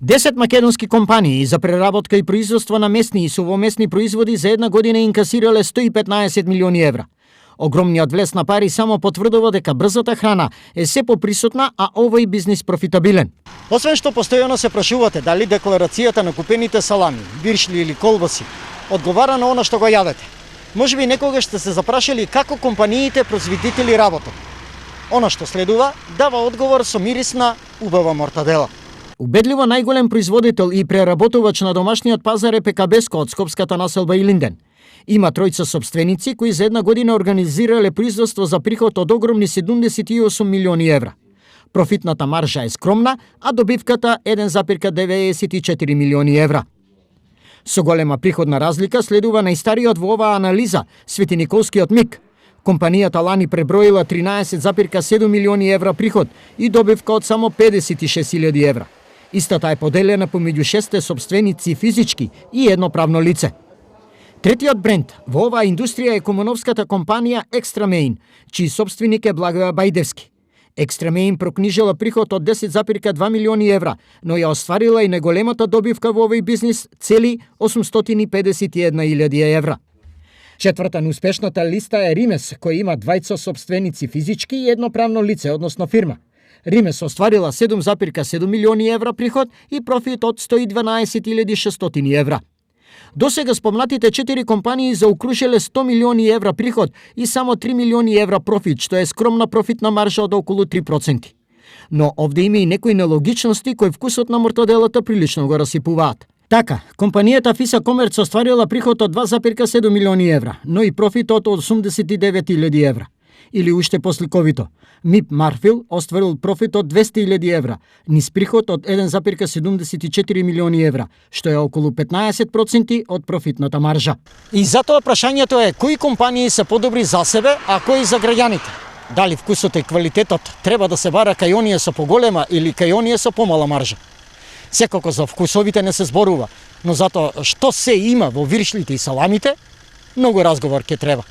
10 македонски компании за преработка и производство на месни и сувомесни производи за една година инкасирале 115 милиони евра. Огромниот влез на пари само потврдува дека брзата храна е се поприсутна, а овој бизнис профитабилен. Освен што постојано се прашувате дали декларацијата на купените салами, виршли или колбаси одговара на она што го јадете, можеби некогаш сте се запрашали како компаниите производители работат. Она што следува дава одговор со мирис на убава мортадела. Убедливо најголем производител и преработувач на домашниот пазар е ПКБ-ско од скопската населба Илинден. Има тројца собственици кои за една година организирале производство за приход од огромни 78 милиони евра. Профитната маржа е скромна, а добивката 1,94 милиони евра. Со голема приходна разлика следува најстариот во оваа анализа, Свети Николскиот МИК. Компанијата лани преброила 13,7 милиони евра приход и добивка од само 56.000 евра. Истата е поделена помеѓу 6 собственици физички и едно правно лице. Третиот бренд во оваа индустрија е комуновската компанија Екстрамейн, чиј собственик е Благоја Бајдевски. Екстрамейн прокнижила приход од 10,2 милиони евра, но ја остварила и најголемата добивка во овој бизнис, цели 851.000 евра. Четврта на успешната листа е Римес, кој има двајца собственици физички и едно правно лице, односно фирма. Римес остварила 7,7 милиони евра приход и профит од 112.600 евра. Досега спомнатите 4 компании заокружеле 100 милиони евра приход и само 3 милиони евра профит, што е скромна профитна маржа од околу 3%. Но овде има и некои нелогичности кои вкусот на мортаделата прилично го расипуваат. Така, компанијата Фиса Комерц остварила приход од 2,7 милиони евра, но и профит од 89.000 евра. Или уште посликовито, МИП Марфил остварил профит од 200.000 евра, низ приход од 1,74 милиони евра, што е околу 15% од профитната маржа. И затоа прашањето е кои компании се подобри за себе, а кои за граѓаните? Дали вкусот и квалитетот треба да се бара кај оние со поголема или кај оние со помала маржа? Секако за вкусовите не се зборува, но затоа што се има во виршлите и саламите, многу разговор ќе треба.